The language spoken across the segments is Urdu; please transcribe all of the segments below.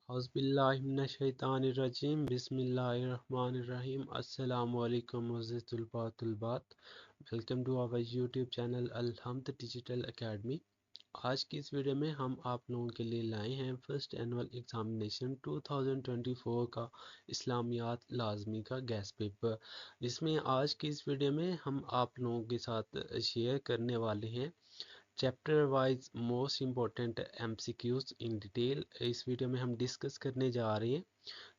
اعوذ باللہ من الشیطان الرجیم بسم اللہ الرحمن الرحیم السلام علیکم عزیز طلبات welcome to our YouTube channel Alhamd digital academy. آج کی اس ویڈیو میں ہم آپ لوگوں کے لیے لائے ہیں فرسٹ اینول ایگزامینیشن 2024 کا اسلامیات لازمی کا گیس پیپر، جس میں آج کی اس ویڈیو میں ہم آپ لوگوں کے ساتھ شیئر کرنے والے ہیں chapter wise most important M C Qs in detail. اس ویڈیو میں ہم ڈسکس کرنے جا رہے ہیں،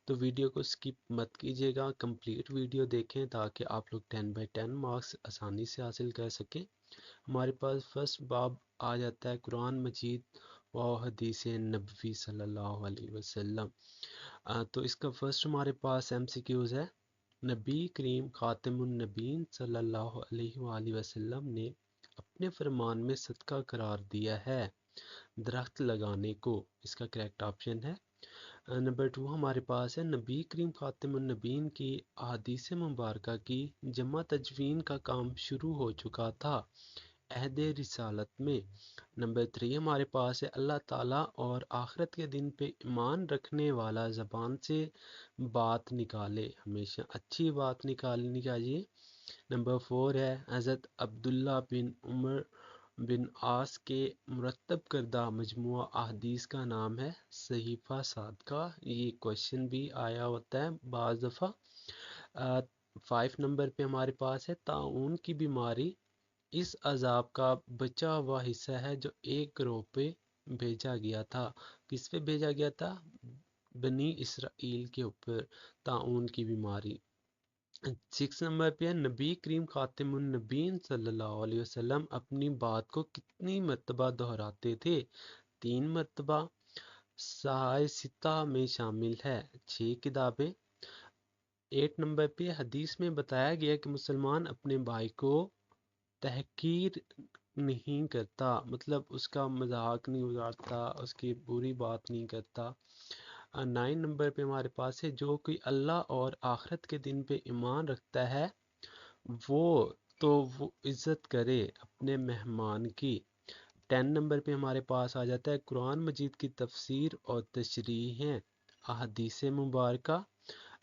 تو ویڈیو کو سکپ مت کیجیے گا، کمپلیٹ ویڈیو دیکھیں تاکہ آپ لوگ 10/10 مارکس آسانی سے حاصل کر سکیں۔ ہمارے پاس فرسٹ باب آ جاتا ہے قرآن مجید و حدیث نبوی صلی اللہ علیہ وسلم۔ تو اس کا فرسٹ ہمارے پاس ایم سی کیوز ہے، نبی کریم خاتم النبیین صلی اللہ علیہ وآلہ وسلم نے اپنے فرمان میں صدقہ قرار دیا ہے درخت لگانے کو۔ اس کا کریکٹ آپشن ہے نمبر 2۔ ہمارے پاس ہے نبی کریم خاتم النبیین کی احادیث مبارکہ کی جمع تجوین کا کام شروع ہو چکا تھا عہد رسالت میں۔ نمبر 3۔ ہمارے پاس ہے اللہ تعالیٰ اور آخرت کے دن پہ ایمان رکھنے والا زبان سے بات نکالے، ہمیشہ اچھی بات نکالنی چاہیے۔ نمبر 4 ہے حضرت عبداللہ بن عمر بن عاص کے مرتب کردہ مجموعہ احادیث کا نام ہے صحیفہ صادقہ۔ یہ کوشچن بھی آیا ہوتا ہے بعض دفعہ۔ 5 نمبر پہ ہمارے پاس ہے طاعون کی بیماری اس عذاب کا بچا ہوا حصہ ہے جو ایک گروہ پہ بھیجا گیا تھا۔ کس پہ بھیجا گیا تھا؟ بنی اسرائیل کے اوپر طاعون کی بیماری۔ 6 نمبر پہ ہے نبی کریم خاتم النبیین صلی اللہ علیہ وسلم اپنی بات کو کتنی مرتبہ دہراتے تھے؟ 3 مرتبہ۔ صحائح ستہ میں شامل ہے 6 کتابیں۔ 8 نمبر پہ حدیث میں بتایا گیا کہ مسلمان اپنے بھائی کو تحقیر نہیں کرتا، مطلب اس کا مذاق نہیں اڑاتا، اس کی بری بات نہیں کرتا۔ 9 نمبر پہ ہمارے پاس ہے جو کوئی اللہ اور آخرت کے دن پہ ایمان رکھتا ہے وہ عزت کرے اپنے مہمان کی۔ 10 نمبر پہ ہمارے پاس آ جاتا ہے قرآن مجید کی تفسیر اور تشریح ہیں احادیث مبارکہ۔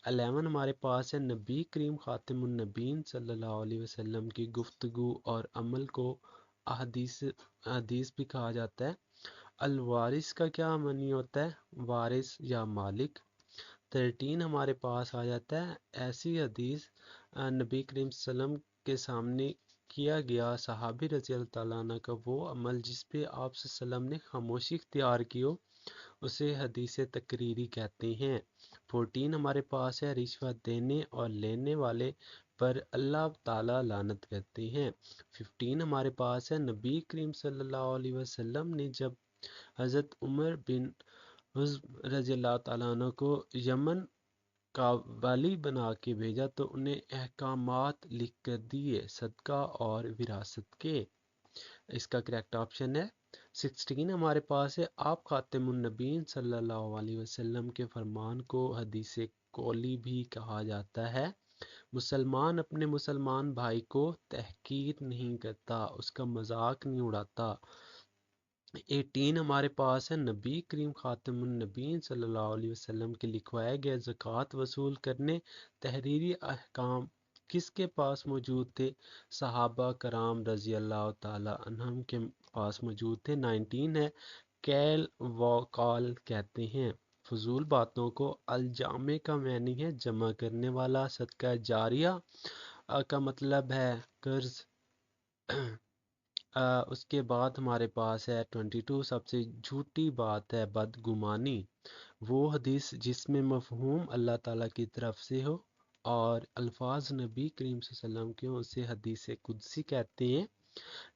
11 ہمارے پاس ہے نبی کریم خاتم النبیین صلی اللہ علیہ وسلم کی گفتگو اور عمل کو احادیث بھی کہا جاتا ہے۔ الوارث کا کیا معنی ہوتا ہے؟ وارث یا مالک۔ 13 ہمارے پاس آ جاتا ہے ایسی حدیث نبی کریم صلی اللہ علیہ وسلم کے سامنے کیا گیا صحابی رضی اللہ تعالیٰ عنہ کا وہ عمل جس پہ آپ صلی اللہ علیہ وسلم نے خاموشی اختیار کی ہو، اسے حدیث تقریری کہتے ہیں۔ 14 ہمارے پاس ہے رشوت دینے اور لینے والے پر اللہ تعالیٰ لعنت کرتے ہیں۔ 15 ہمارے پاس ہے نبی کریم صلی اللہ علیہ وسلم نے جب حضرت عمر بن حزم رضی اللہ تعالیٰ عنہ کو یمن کا والی بنا کے بھیجا تو انہیں احکامات لکھ کر دیے صدقہ اور وراثت کے۔ اس کا کریکٹ آپشن ہے 16۔ ہمارے پاس ہے آپ خاتم النبیین صلی اللہ علیہ وسلم کے فرمان کو حدیث قولی بھی کہا جاتا ہے۔ مسلمان اپنے مسلمان بھائی کو تحقیر نہیں کرتا، اس کا مذاق نہیں اڑاتا۔ 18 ہمارے پاس ہے نبی کریم خاتم النبیین صلی اللہ علیہ وسلم کے لکھوائے گئے زکوٰۃ وصول کرنے تحریری احکام کس کے پاس موجود تھے؟ صحابہ کرام رضی اللہ تعالی عنہم کے پاس موجود تھے۔ 19 ہے کیل و قال کہتے ہیں فضول باتوں کو۔ الجامع کا معنی ہے جمع کرنے والا۔ صدقہ جاریہ کا مطلب ہے قرض۔ اس کے بعد ہمارے پاس ہے 22 سب سے جھوٹی بات ہے بدگمانی، وہ حدیث جس میں مفہوم اللہ تعالیٰ کی طرف سے ہو اور الفاظ نبی کریم صلی اللہ علیہ وسلم کے ہوں، اسے حدیث قدسی کہتے ہیں۔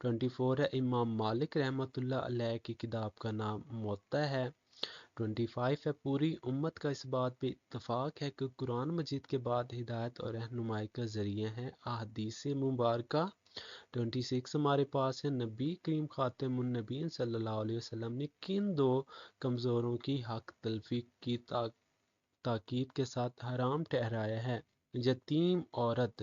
24 ہے امام مالک رحمۃ اللہ علیہ کی کتاب کا نام موطا ہے۔ 25 ہے پوری امت کا اس بات پہ اتفاق ہے کہ قرآن مجید کے بعد ہدایت اور رہنمائی کا ذریعہ ہے احادیث مبارکہ۔ 26 ہمارے پاس ہے نبی کریم خاتم النبیین صلی اللہ علیہ وسلم نے کن دو کمزوروں کی حق تلفی کی تاکید کے ساتھ حرام ٹھہرایا ہے؟ یتیم عورت،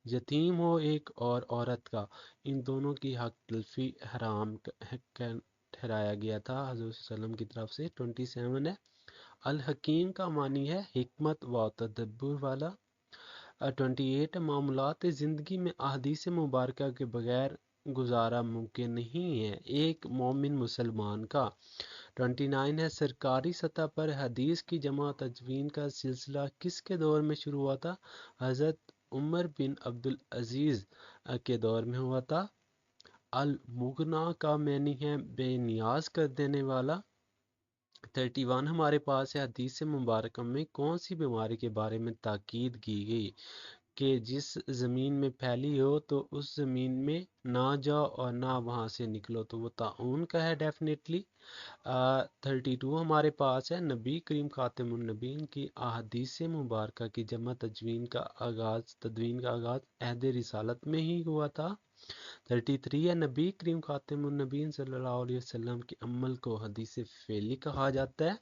یتیم ہو ایک اور عورت کا، ان دونوں کی حق تلفی حرام ٹھہرایا گیا تھا حضور صلی اللہ علیہ وسلم کی طرف سے۔ 27 ہے الحکیم کا معنی ہے حکمت و تدبر والا۔ 28 معاملات زندگی میں احادیث مبارکہ کے بغیر گزارا ممکن نہیں ہے ایک مومن مسلمان کا۔ 29 ہے سرکاری سطح پر حدیث کی جمع تدوین کا سلسلہ کس کے دور میں شروع ہوا تھا؟ حضرت عمر بن عبدالعزیز کے دور میں ہوا تھا۔ المغنا کا معنی ہے بے نیاز کر دینے والا۔ 31 ہمارے پاس ہے حدیث مبارکہ میں کون سی بیماری کے بارے میں تاکید کی گئی کہ جس زمین میں پھیلی ہو تو اس زمین میں نہ جاؤ اور نہ وہاں سے نکلو، تو وہ طاعون کا ہے ڈیفینیٹلی۔ 32 ہمارے پاس ہے نبی کریم خاتم النبیین کی احادیث مبارکہ کی جمع تدوین کا آغاز عہد رسالت میں ہی ہوا تھا۔ 33 ہے نبی کریم خاتم النبیین صلی اللہ علیہ وسلم کے عمل کو حدیث فعلی کہا جاتا ہے۔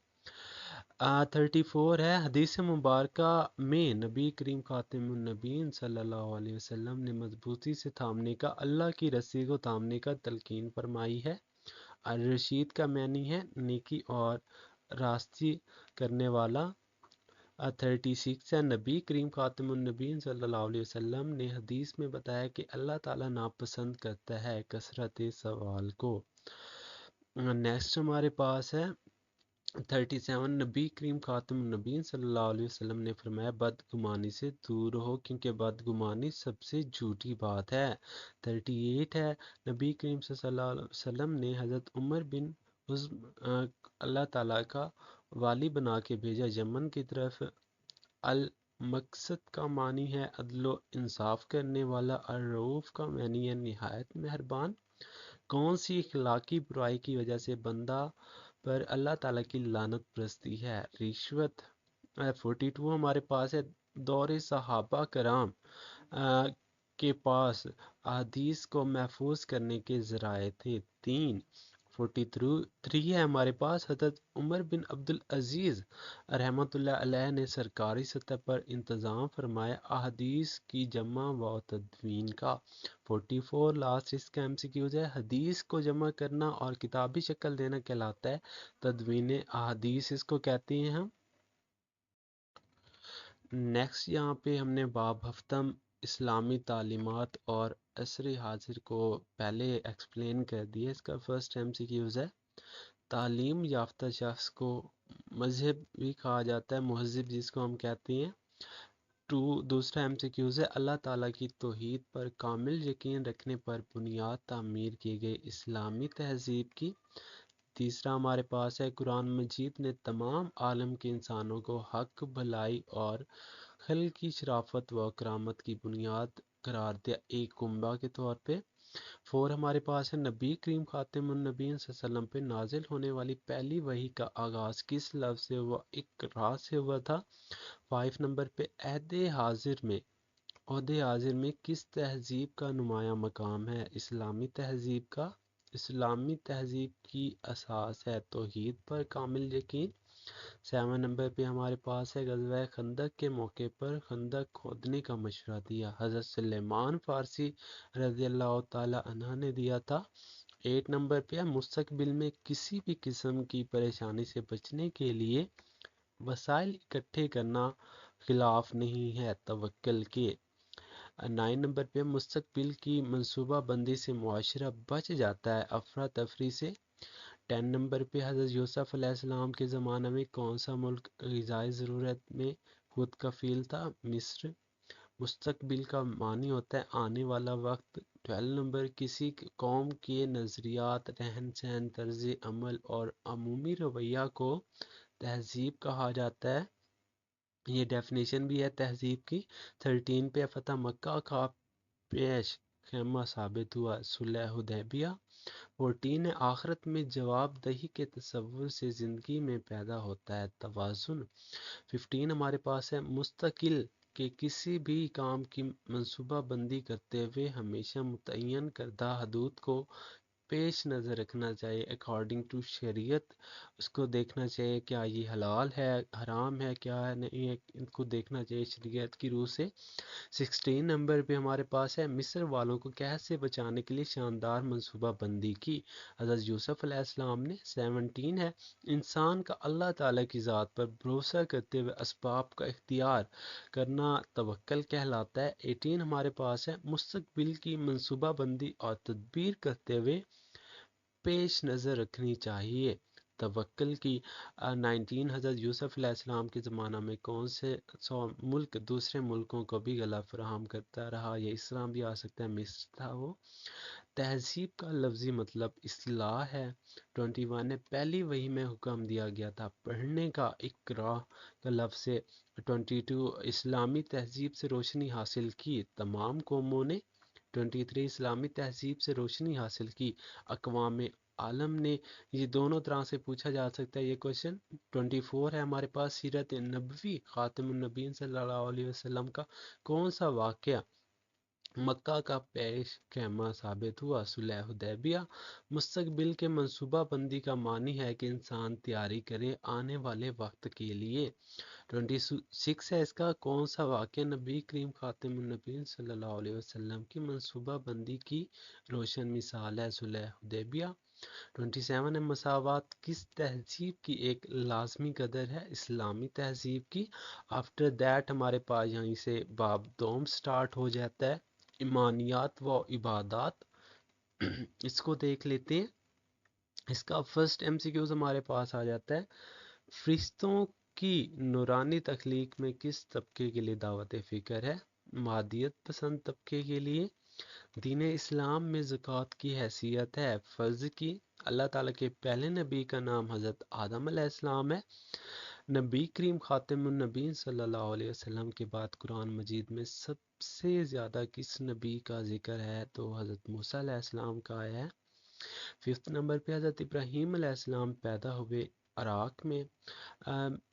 34 ہے حدیث مبارکہ میں نبی کریم خاتم النبیین صلی اللہ علیہ وسلم نے مضبوطی سے تھامنے کا، اللہ کی رسی کو تھامنے کا تلقین فرمائی ہے۔ الرشید کا معنی ہے نیکی اور راستی کرنے والا۔ 36 ہے نبی کریم خاتم النبیین صلی اللہ علیہ وسلم نے حدیث میں بتایا کہ اللہ تعالیٰ ناپسند کرتا ہے کثرت سوال کو۔ نیکسٹ ہمارے پاس ہے 37 نبی کریم خاتم النبیین صلی اللہ علیہ وسلم نے فرمایا بدگمانی سے دور رہو کیونکہ بدگمانی سب سے جھوٹی بات ہے۔ 38 ہے نبی کریم صلی اللہ علیہ وسلم نے حضرت عمر بن حزم اللہ تعالیٰ کا والی بنا کے بھیجا یمن کی طرف۔ المقصد کا معنی ہے عدل و انصاف کرنے والا۔ الرؤوف کا معنی ہے نہایت مہربان۔ کون سی اخلاقی برائی کی وجہ سے بندہ پر اللہ تعالیٰ کی لعنت برستی ہے؟ رشوت۔ 42 ہمارے پاس ہے دور صحابہ کرام کے پاس احادیث کو محفوظ کرنے کے ذرائع تھے 3۔ 43 ہے ہمارے پاس حضرت عمر بن عبدالعزیز رحمۃ اللہ علیہ نے سرکاری سطح پر انتظام فرمایا احادیث کی جمع و تدوین کا۔ 44 لاسٹ اس کا MCQز ہے حدیث کو جمع کرنا اور کتابی شکل دینا کہلاتا ہے تدوین احادیث اس کو کہتے ہیں ہم۔ نیکسٹ یہاں پہ ہم نے باب ہفتم اسلامی تعلیمات اور عصر حاضر کو پہلے ایکسپلین کر دیا۔ اس کا فرسٹ MCQز ہے تعلیم یافتہ شخص کو مذہب بھی کہا جاتا ہے، مہذب جس کو ہم کہتے ہیں۔ دوسرا MCQز ہے اللہ تعالیٰ کی توحید پر کامل یقین رکھنے پر بنیاد تعمیر کی گئی اسلامی تہذیب کی۔ تیسرا ہمارے پاس ہے قرآن مجید نے تمام عالم کے انسانوں کو حق، بھلائی اور خلق کی شرافت و کرامت کی بنیاد قرار دیا ایک کنبہ کے طور پہ۔ 4 ہمارے پاس ہے نبی کریم خاتم النبیین صلی اللہ علیہ وسلم پہ نازل ہونے والی پہلی وحی کا آغاز کس لفظ سے ہوا؟ اقرا سے ہوا تھا۔ 5 نمبر پہ عہد حاضر میں کس تہذیب کا نمایاں مقام ہے؟ اسلامی تہذیب کا۔ اسلامی تہذیب کی اساس ہے توحید پر کامل یقین۔ 7 نمبر پہ ہمارے پاس ہے غزوہ خندق کے موقع پر خندق کھودنے کا مشورہ دیا حضرت سلیمان فارسی رضی اللہ تعالی عنہ نے دیا تھا۔ 8 نمبر پہ مستقبل میں کسی بھی قسم کی پریشانی سے بچنے کے لیے وسائل اکٹھے کرنا خلاف نہیں ہے توکل کے۔ 9 نمبر پہ مستقبل کی منصوبہ بندی سے معاشرہ بچ جاتا ہے افراتفری سے۔ 10 نمبر پہ حضرت یوسف علیہ السلام کے زمانہ میں کون سا ملک غذائی ضرورت میں خود کفیل تھا؟ مصر۔ مستقبل کا معنی ہوتا ہے آنے والا وقت۔ 12 نمبر کسی قوم کے نظریات، رہن سہن، طرز عمل اور عمومی رویہ کو تہذیب کہا جاتا ہے، یہ ڈیفینیشن بھی ہے تہذیب کی۔ 13 پہ فتح مکہ کا پیش خیمہ ثابت ہوا صلح حدیبیہ۔ 14 ہے آخرت میں جواب دہی کے تصور سے زندگی میں پیدا ہوتا ہے توازن۔ 15 ہمارے پاس ہے مستقل کے کسی بھی کام کی منصوبہ بندی کرتے ہوئے ہمیشہ متعین کردہ حدود کو پیش نظر رکھنا چاہیے اکارڈنگ ٹو شریعت. اس کو دیکھنا چاہیے کیا یہ حلال ہے حرام ہے کیا ہے نہیں ہے، ان کو دیکھنا چاہیے شریعت کی روح سے. 16 نمبر پہ ہمارے پاس ہے مصر والوں کو قحط سے بچانے کے لیے شاندار منصوبہ بندی کی حضرت یوسف علیہ السلام نے. 17 ہے انسان کا اللہ تعالیٰ کی ذات پر بھروسہ کرتے ہوئے اسباب کا اختیار کرنا توکل کہلاتا ہے. 18 ہمارے پاس ہے مستقبل کی منصوبہ بندی اور تدبیر کرتے ہوئے پیش نظر رکھنی چاہیے توکل کی. 19 حضرت یوسف علیہ السلام کے زمانہ میں کون سے ملک دوسرے ملکوں کو بھی غلہ فراہم کرتا رہا، یہ اسلام بھی آ سکتا ہے، مصر تھا وہ. تہذیب کا لفظی مطلب اصلاح ہے. 21 نے پہلی وحی میں حکم دیا گیا تھا پڑھنے کا، اقرا کا لفظ ہے. 22 اسلامی تہذیب سے روشنی حاصل کی تمام قوموں نے. 23 اسلامی تہذیب سے روشنی حاصل کی اقوام عالم نے. یہ دونوں طرح سے پوچھا جا سکتا ہے یہ کوشچن. 24 ہے ہمارے پاس سیرت نبوی خاتم النبیین صلی اللہ علیہ وسلم کا کون سا واقعہ مکہ کا پیش خیمہ ثابت ہوا؟ صلح حدیبیہ. مستقبل کے منصوبہ بندی کا معنی ہے کہ انسان تیاری کرے آنے والے وقت کے لیے. 26 ہے اس کا کون سا واقعہ نبی کریم خاتم النبیین صلی اللہ علیہ وسلم کی منصوبہ بندی کی روشن مثال ہے؟ صلح حدیبیہ. 27 ہے مساوات کس تہذیب کی ایک لازمی قدر ہے؟ اسلامی تہذیب کی. آفٹر دیٹ ہمارے پاس یہیں سے باب دوم سٹارٹ ہو جاتا ہے ایمانیات و عبادات. اس کو دیکھ لیتے ہیں. اس کا فرسٹ ایم سی کیوز ہمارے پاس آ جاتا ہے فرشتوں کی نورانی تخلیق میں کس طبقے کے لیے دعوت فکر ہے؟ مادیت پسند طبقے کے لیے. دین اسلام میں زکوٰۃ کی حیثیت ہے فرض کی. اللہ تعالیٰ کے پہلے نبی کا نام حضرت آدم علیہ السلام ہے. نبی کریم خاتم النبیین صلی اللہ علیہ وسلم کے بعد قرآن مجید میں سب سے زیادہ کس نبی کا ذکر ہے؟ تو حضرت موسیٰ علیہ السلام کا آیا ہے. 5 نمبر پہ حضرت ابراہیم علیہ السلام پیدا ہوئے عراق میں.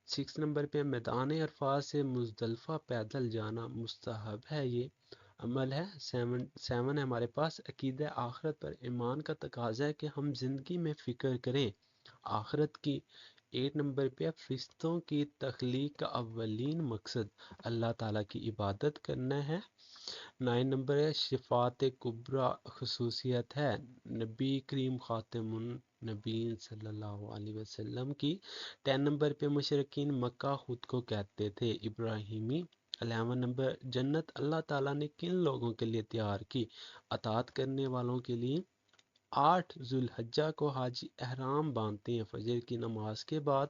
6 نمبر پہ میدان عرفات سے مزدلفہ پیدل جانا مستحب ہے، یہ عمل ہے. 7 ہے ہمارے پاس عقیدہ آخرت پر ایمان کا تقاضا ہے کہ ہم زندگی میں فکر کریں آخرت کی. 8 نمبر پہ فرشتوں کی تخلیق کا اولین مقصد اللہ تعالیٰ کی عبادت کرنا ہے. 9 نمبر ہے شفاعت کبریٰ خصوصیت ہے نبی کریم خاتم النبیین صلی اللہ علیہ وسلم کی. 10 نمبر پہ مشرکین مکہ خود کو کہتے تھے ابراہیمی. 11 نمبر جنت اللہ تعالیٰ نے کن لوگوں کے لیے تیار کی؟ اطاعت کرنے والوں کے لیے. 8 ذوالحجہ کو حاجی احرام باندھتے ہیں فجر کی نماز کے بعد.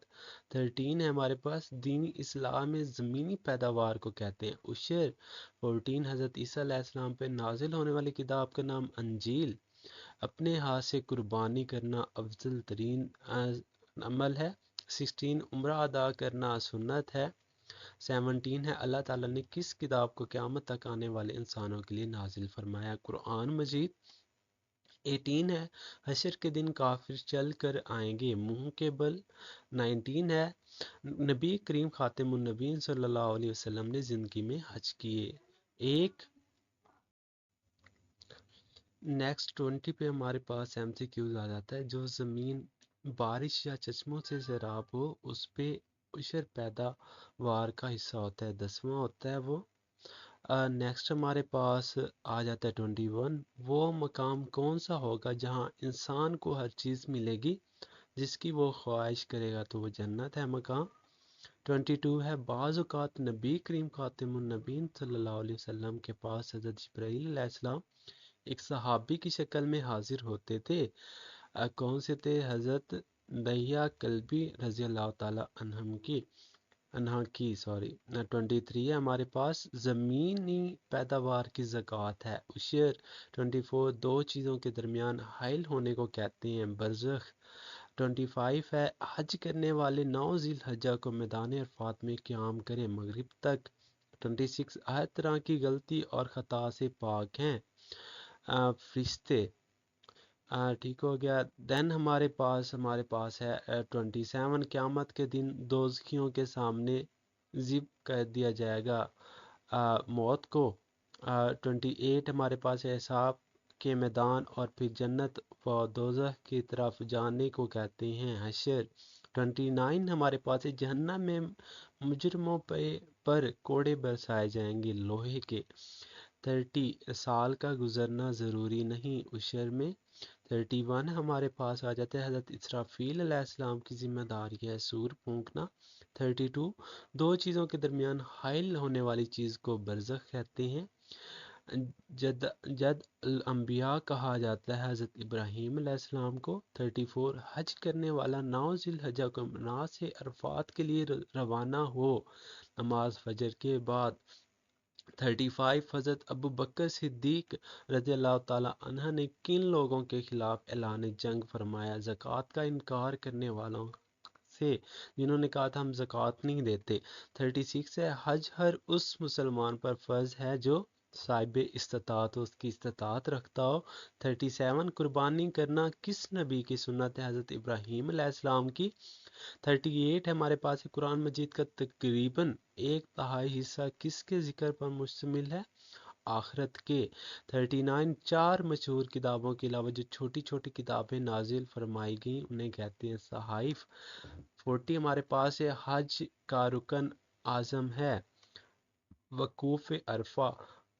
13 ہے ہمارے پاس دینی اصلاح میں زمینی پیداوار کو کہتے ہیں عشر. 14 حضرت عیسیٰ علیہ السلام پہ نازل ہونے والی کتاب کا نام انجیل. اپنے ہاتھ سے قربانی کرنا افضل ترین عمل ہے. 16 عمرہ ادا کرنا سنت ہے. 17 ہے اللہ تعالیٰ نے کس کتاب کو قیامت تک آنے والے انسانوں کے لیے نازل فرمایا؟ قرآن مجید. 18 ہے حشر کے دن کافر چل کر آئیں گے منہ کے بل. 19 ہے نبی کریم خاتم النبیین صلی اللہ علیہ وسلم نے زندگی میں حج کیے ایک. نیکسٹ 20 پہ ہمارے پاس ایم سی کیوز آ جاتا ہے جو زمین بارش یا چشموں سے سیراب ہو اس پہ عشر پیداوار کا حصہ ہوتا ہے 10واں ہوتا ہے وہ. نیکسٹ ہمارے پاس آ جاتا ہے 21 وہ مقام کون سا ہوگا جہاں انسان کو ہر چیز ملے گی جس کی وہ خواہش کرے گا؟ تو وہ جنت ہے مقام. 22 ہے بعض اوقات نبی کریم خاتم النبیین صلی اللہ علیہ وسلم کے پاس حضرت جبرائیل علیہ السلام ایک صحابی کی شکل میں حاضر ہوتے تھے. کون سے تھے؟ حضرت دہیہ کلبی رضی اللہ تعالی عنہ کی 23 ہے ہمارے پاس زمینی پیداوار کی زکوٰۃ ہے عشر. 24 دو چیزوں کے درمیان حائل ہونے کو کہتے ہیں برزخ. 25 ہے حج کرنے والے 9 ذی الحجہ کو میدان عرفات میں قیام کریں مغرب تک. 26 ہر طرح کی غلطی اور خطا سے پاک ہیں فرشتے. ٹھیک ہو گیا. دین ہمارے پاس ہے 27 قیامت کے دن دوزخیوں کے سامنے ذبح کر دیا جائے گا موت کو. 28 ہمارے پاس ہے حساب کے میدان اور پھر جنت و دوزخ کی طرف جانے کو کہتے ہیں حشر۔ 29 ہمارے پاس ہے، جہنم میں مجرموں پر کوڑے برسائے جائیں گے لوہے کے۔ 30 سال کا گزرنا ضروری نہیں عشر میں۔ 31 ہمارے پاس آ جاتا ہے، حضرت اسرافیل علیہ السلام کی ذمہ داری ہے سور پھونکنا۔ 32 دو چیزوں کے درمیان حائل ہونے والی چیز کو برزخ کہتے ہیں۔ جد الانبیاء کہا جاتا ہے حضرت ابراہیم علیہ السلام کو۔ 34 حج کرنے والا 9 ذی الحجہ کو منا سے عرفات کے لیے روانہ ہو نماز فجر کے بعد۔ 35 حضرت ابو بکر صدیق رضی اللہ تعالیٰ عنہ نے کن لوگوں کے خلاف اعلان جنگ فرمایا؟ زکوٰۃ کا انکار کرنے والوں سے، جنہوں نے کہا تھا ہم زکوٰۃ نہیں دیتے۔ 36 ہے، حج ہر اس مسلمان پر فرض ہے جو صاحب استطاعت ہو، اس کی استطاعت رکھتا ہو۔ 37 قربانی کرنا کس نبی کی سنت ہے؟ حضرت ابراہیم علیہ السلام کی۔ 38 ہے ہمارے پاس ہے، قرآن مجید کا تقریباً 1/3 حصہ کس کے ذکر پر مشتمل ہے؟ آخرت کے۔ 39 چار مشہور کتابوں کے علاوہ جو چھوٹی چھوٹی کتابیں نازل فرمائی گئیں انہیں کہتے ہیں صحائف۔ 40 ہمارے پاس ہے، حج کا رکن اعظم ہے وقوف عرفہ۔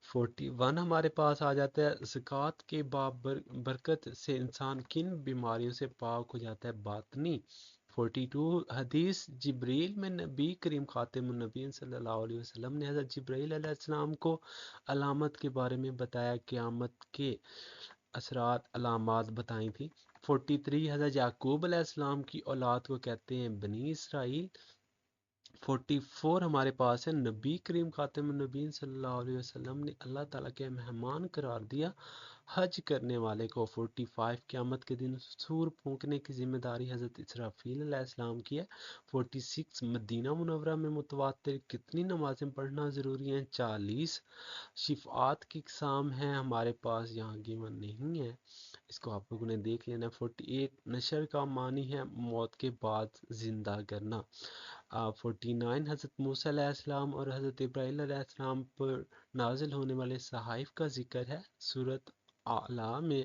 41 ہمارے پاس آ جاتا ہے، زکوٰۃ کے باب برکت سے انسان کن بیماریوں سے پاک ہو جاتا ہے؟ باطنی۔ 42 حدیث جبریل میں نبی کریم خاتم النبیین صلی اللہ علیہ وسلم نے حضرت جبرائیل علیہ السلام کو علامت کے بارے میں بتایا، قیامت کے اثرات علامات بتائی تھی۔ 43 حضرت یعقوب علیہ السلام کی اولاد کو کہتے ہیں بنی اسرائیل۔ 44 ہمارے پاس ہے، نبی کریم خاتم النبیین صلی اللہ علیہ وسلم نے اللہ تعالیٰ کے مہمان قرار دیا حج کرنے والے کو۔ 45 قیامت کے دن سور پھونکنے کی ذمہ داری حضرت اسرافیل علیہ السلام کی ہے۔ 46 مدینہ منورہ میں متواتر کتنی نمازیں پڑھنا ضروری ہیں؟ 40 شفاعت کی اقسام ہیں ہمارے پاس، یہاں گیون نہیں ہے، اس کو آپ لوگوں نے دیکھ لینا۔ 48 نشر کا معنی ہے موت کے بعد زندہ کرنا۔ 49 حضرت موسیٰ علیہ السلام اور حضرت ابراہیم علیہ السلام پر نازل ہونے والے صحائف کا ذکر ہے سورۃ اعلیٰ میں۔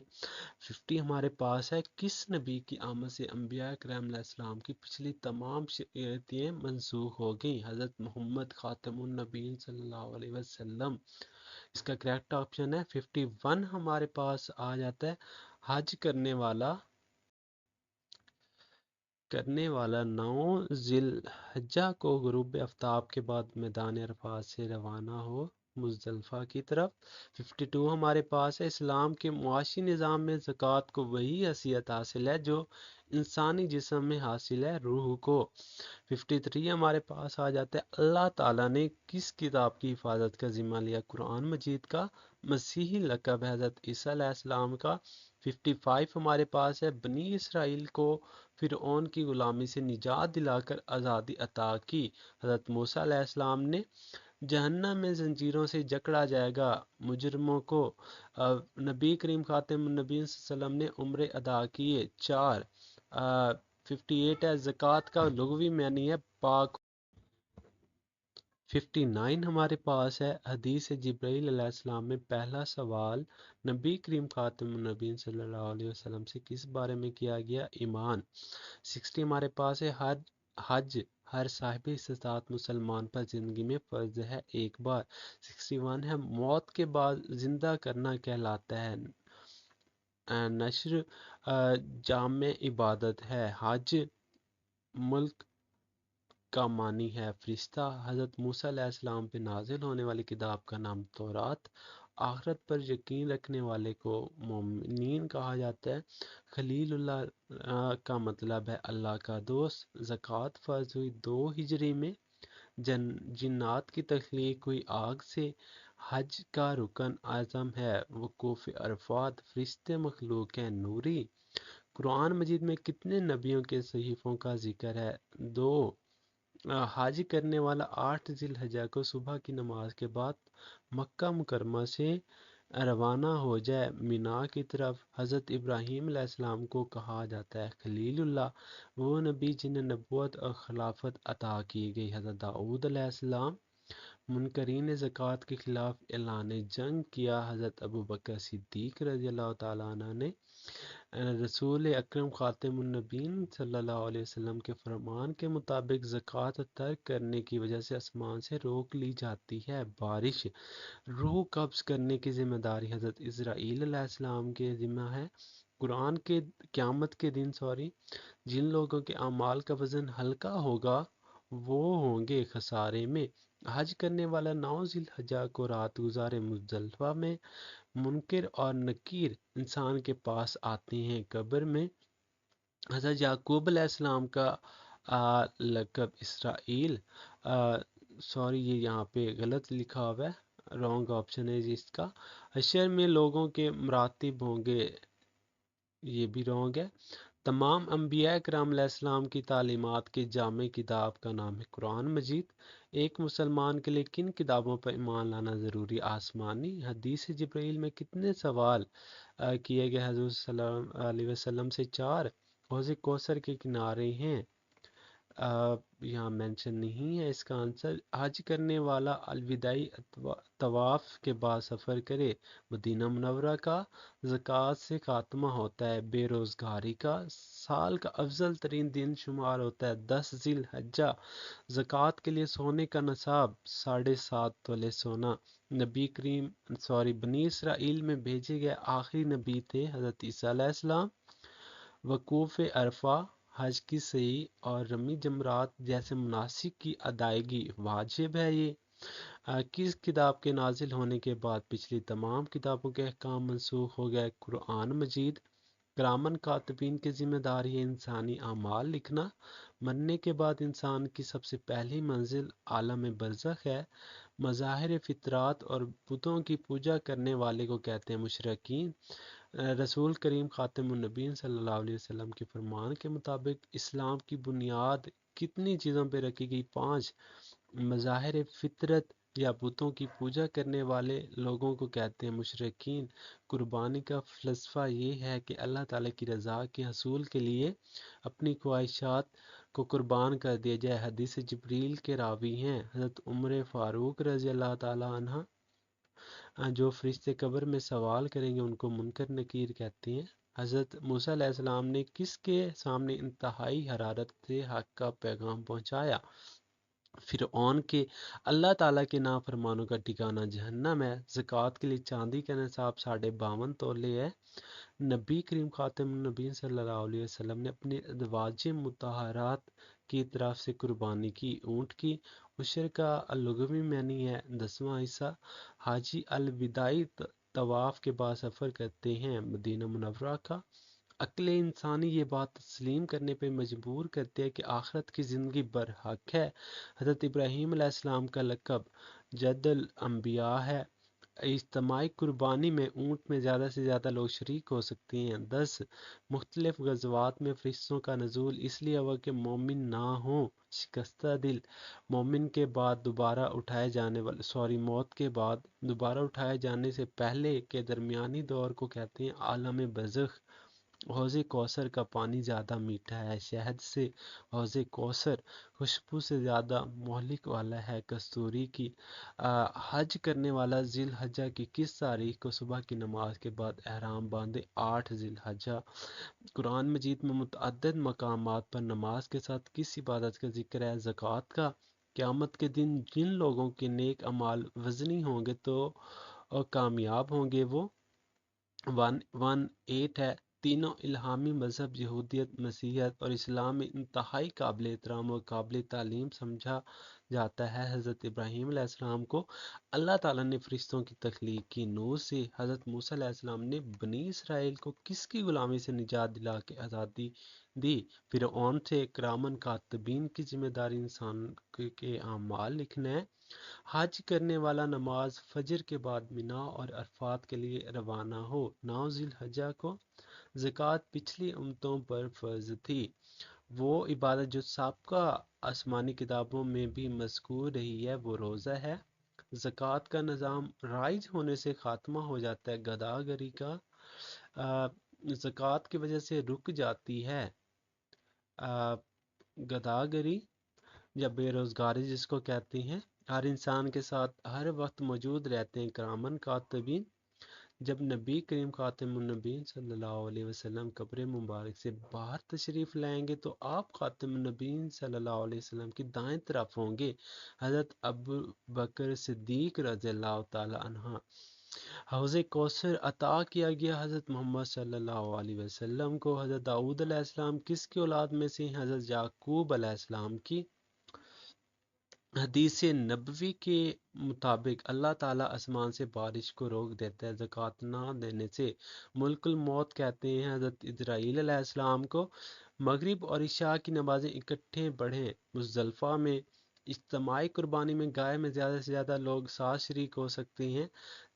50 ہمارے پاس ہے، کس نبی کی آمد سے انبیاء کرام علیہ السلام کی پچھلی تمام شریعتیں منسوخ ہو گئیں؟ حضرت محمد خاتم النبیین صلی اللہ علیہ وسلم۔ اس کا کریکٹ آپشن ہے 51 ہمارے پاس آ جاتا ہے، حج کرنے والا 9 ذی الحجہ کو غروب آفتاب کے بعد میدان عرفات سے روانہ ہو مزدلفہ کی طرف۔ 52 ہمارے پاس ہے، اسلام کے معاشی نظام میں زکوٰۃ کو وہی حیثیت حاصل ہے جو انسانی جسم میں حاصل ہے روح کو۔ 53 ہمارے پاس آ جاتا ہے، اللہ تعالیٰ نے کس کتاب کی حفاظت کا ذمہ لیا؟ قرآن مجید کا۔ مسیحی لقب ہے حضرت عیسیٰ علیہ السلام کا۔ 55 ہمارے پاس ہے، بنی اسرائیل کو فرعون کی غلامی سے نجات دلا کر آزادی عطا کی حضرت موسیٰ علیہ السلام نے۔ جہنم میں زنجیروں سے جکڑا جائے گا مجرموں کو، نبی کریم خاتم النبی صلی اللہ علیہ وسلم نے عمرے ادا کیے 4۔ 58 ہے، زکوٰۃ کا لغوی معنی ہے پاک۔ 59 ہمارے پاس ہے، حدیث جبرائیل علیہ السلام میں پہلا سوال نبی کریم خاتم النبیین صلی اللہ علیہ وسلم سے کس بارے میں کیا گیا؟ ایمان۔ 60 ہمارے پاس ہے، حج ہر صاحب استطاعت مسلمان پر زندگی میں فرض ہے ایک بار۔ 61 ہے، موت کے بعد زندہ کرنا کہلاتا ہے نشر جامع عبادت ہے۔ حج ملک کا معنی ہے فرشتہ۔ حضرت موسیٰ علیہ السلام پہ نازل ہونے والی کتاب کا نام تورات۔ آخرت پر یقین رکھنے والے کو مومنین کہا جاتا ہے۔ خلیل اللہ کا مطلب ہے اللہ کا دوست۔ زکوٰۃ فرض ہوئی 2 ہجری میں، جنات کی تخلیق ہوئی آگ سے۔ حج کا رکن اعظم ہے وقوف عرفات۔ فرشتے مخلوق ہیں نوری۔ قرآن مجید میں کتنے نبیوں کے صحیفوں کا ذکر ہے؟ 2۔ حج کرنے والا 8 ذی الحجہ کو صبح کی نماز کے بعد مکہ مکرمہ سے روانہ ہو جائے مینا کی طرف۔ حضرت ابراہیم علیہ السلام کو کہا جاتا ہے خلیل اللہ، وہ نبی جنہیں نبوت اور خلافت عطا کی گئی۔ حضرت داؤد علیہ السلام۔ منکرین زکوٰۃ کے خلاف اعلان جنگ کیا۔ حضرت ابو بکر صدیق رضی اللہ تعالیٰ عنہ نے رسول اکرم خاتم النبیین صلی اللہ علیہ وسلم کے فرمان کے مطابق زکوٰۃ ترک کرنے کی وجہ سے آسمان سے روک لی جاتی ہے۔ بارش روح قبض کرنے کی ذمہ داری حضرت اسرائیل علیہ السلام کے ذمہ ہے۔ قیامت کے دن جن لوگوں کے اعمال کا وزن ہلکا ہوگا وہ ہوں گے خسارے میں۔ حج کرنے والا 9 ذی الحجہ کو رات گزارے مزدلفہ میں۔ منکر اور نکیر انسان کے پاس آتے ہیں قبر میں۔ حضرت یعقوب علیہ السلام کا لقب اسرائیل، یہ یہاں پہ غلط لکھا ہوا ہے، رانگ آپشن ہے اس کا۔ حشر میں لوگوں کے مراتب ہوں گے، یہ بھی رانگ ہے۔ تمام انبیاء کرام علیہ السلام کی تعلیمات کی جامع کتاب کا نام ہے قرآن مجید۔ ایک مسلمان کے لیے کن کتابوں پر ایمان لانا ضروری؟ آسمانی حدیث جبرائیل میں کتنے سوال کیے گئے حضور صلی اللہ علیہ وسلم سے؟ 4۔ حوض کوثر کے کنارے ہیں، یہاں مینشن نہیں ہے اس کا آنسر۔ حج کرنے والا الوداعی طواف کے بعد سفر کرے۔ مدینہ منورہ کا زکوٰۃ سے خاتمہ ہوتا ہے۔ بے روزگاری کا سال کا افضل ترین دن شمار ہوتا ہے 10 ذی الحجہ۔ زکوٰۃ کے لیے سونے کا نصاب 7.5 تولے سونا۔ بنی اسرائیل میں بھیجے گئے آخری نبی تھے حضرت عیسیٰ علیہ السلام۔ وقوف عرفہ، حج کی صحیح اور رمی جمرات جیسے مناسک کی ادائیگی واجب ہے۔ یہ کس کتاب کے نازل ہونے کے بعد پچھلی تمام کتابوں کے احکام منسوخ ہو گئے؟ قرآن مجید۔ کرامن کاتبین کی ذمہ داری ہے انسانی اعمال لکھنا۔ مرنے کے بعد انسان کی سب سے پہلی منزل عالم برزخ ہے۔ مظاہر فطرات اور بتوں کی پوجا کرنے والے کو کہتے ہیں مشرکین۔ رسول کریم خاتم النبیین صلی اللہ علیہ وسلم کے فرمان کے مطابق اسلام کی بنیاد کتنی چیزوں پہ رکھی گئی؟ 5۔ مظاہر فطرت یا بتوں کی پوجا کرنے والے لوگوں کو کہتے ہیں مشرکین۔ قربانی کا فلسفہ یہ ہے کہ اللہ تعالیٰ کی رضا کے حصول کے لیے اپنی خواہشات کو قربان کر دیا جائے۔ حدیث جبریل کے راوی ہیں حضرت عمر فاروق رضی اللہ تعالیٰ عنہ۔ جو فرشتے قبر میں سوال کریں گے ان کو منکر نکیر کہتے ہیں۔ حضرت موسیٰ علیہ السلام نے کس کے سامنے انتہائی حرارت سے حق کا پیغام پہنچایا؟ فرعون کے۔ اللہ تعالیٰ کے نافرمانوں کا ٹھکانہ جہنم ہے۔ زکوٰۃ کے لیے چاندی کا نصاب 52.5 تولے ہے۔ نبی کریم خاتم النبی صلی اللہ علیہ وسلم نے اپنے ازواج مطہرات کی طرف سے قربانی کی۔ اونٹ کی عشر کا لغوی معنی ہے 10واں حصہ۔ حاجی الوداعی طواف کے بعد سفر کرتے ہیں۔ مدینہ منورہ کا۔ عقل انسانی یہ بات تسلیم کرنے پہ مجبور کرتے ہیں کہ آخرت کی زندگی برحق ہے۔ حضرت ابراہیم علیہ السلام کا لقب جد الانبیاء ہے۔ اجتماعی قربانی میں اونٹ میں زیادہ سے زیادہ لوگ شریک ہو سکتے ہیں۔ 10۔ مختلف غزوات میں فرشتوں کا نزول اس لیے ہوا کہ مومن نہ ہوں شکستہ دل۔ مومن کے بعد دوبارہ اٹھائے جانے والے موت کے بعد دوبارہ اٹھائے جانے سے پہلے کے درمیانی دور کو کہتے ہیں عالم برزخ۔ حوض کوثر کا پانی زیادہ میٹھا ہے شہد سے۔ حوض کوثر خوشبو سے زیادہ مہلک والا ہے کستوری کی۔ حج کرنے والا ذی الحجہ کی کس تاریخ کو صبح کی نماز کے بعد احرام باندھے؟ 8 ذی الحجہ۔ قرآن مجید میں متعدد مقامات پر نماز کے ساتھ کس عبادت کا ذکر ہے؟ زکوٰۃ کا۔ قیامت کے دن جن لوگوں کے نیک اعمال وزنی ہوں گے تو کامیاب ہوں گے وہ 118 ہے۔ تینوں الہامی مذہب یہودیت، مسیحیت اور اسلام میں انتہائی قابل احترام اور قابل تعلیم سمجھا جاتا ہے۔ حضرت ابراہیم علیہ السلام کو اللہ تعالیٰ نے فرشتوں کی تخلیق کی نور سے۔ حضرت موسیٰ علیہ السلام نے بنی اسرائیل کو کس کی غلامی سے نجات دلا کے آزادی دی؟ فرعون سے۔ کرامن کاتبین کی ذمہ داری انسان کے اعمال لکھنا ہے۔ حج کرنے والا نماز فجر کے بعد مینا اور عرفات کے لیے روانہ ہو 9 ذی الحجہ کو۔ زکوٰۃ پچھلی امتوں پر فرض تھی۔ وہ عبادت جو سابقہ آسمانی کتابوں میں بھی مذکور رہی ہے وہ روزہ ہے۔ زکوٰۃ کا نظام رائج ہونے سے خاتمہ ہو جاتا ہے گدھا گری کا۔ زکوٰۃ کی وجہ سے رک جاتی ہے گدھا گری یا بے روزگاری جس کو کہتے ہیں۔ ہر انسان کے ساتھ ہر وقت موجود رہتے ہیں کرامن کاتبین۔ جب نبی کریم خاتم النبیین صلی اللہ علیہ وسلم قبر مبارک سے باہر تشریف لائیں گے تو آپ خاتم النبیین صلی اللہ علیہ وسلم کی دائیں طرف ہوں گے۔ حضرت ابو بکر صدیق رضی اللہ تعالی عنہ حوض کوثر عطا کیا گیا حضرت محمد صلی اللہ علیہ وسلم کو۔ حضرت داؤد علیہ السلام کس کی اولاد میں سے ہیں؟ حضرت یعقوب علیہ السلام کی۔ حدیث نبوی کے مطابق اللہ تعالیٰ آسمان سے بارش کو روک دیتا ہے زکوٰۃ نہ دینے سے۔ ملک الموت کہتے ہیں حضرت اسرائیل علیہ السلام کو۔ مغرب اور عشاء کی نمازیں اکٹھے پڑھیں۔ مزدلفہ میں اجتماعی قربانی میں گائے میں زیادہ سے زیادہ لوگ ساتھ شریک ہو سکتے ہیں۔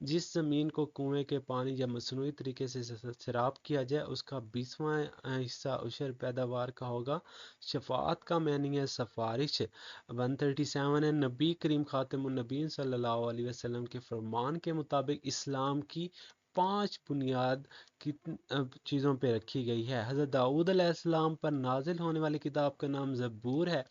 جس زمین کو کنویں کے پانی یا مصنوعی طریقے سے سیراب کیا جائے اس کا 20واں حصہ عشر پیداوار کا ہوگا۔ شفاعت کا معنی ہے سفارش۔ 137 ہے، نبی کریم خاتم النبیین صلی اللہ علیہ وسلم کے فرمان کے مطابق اسلام کی 5 بنیاد چیزوں پہ رکھی گئی ہے۔ حضرت داؤد علیہ السلام پر نازل ہونے والی کتاب کا نام زبور ہے۔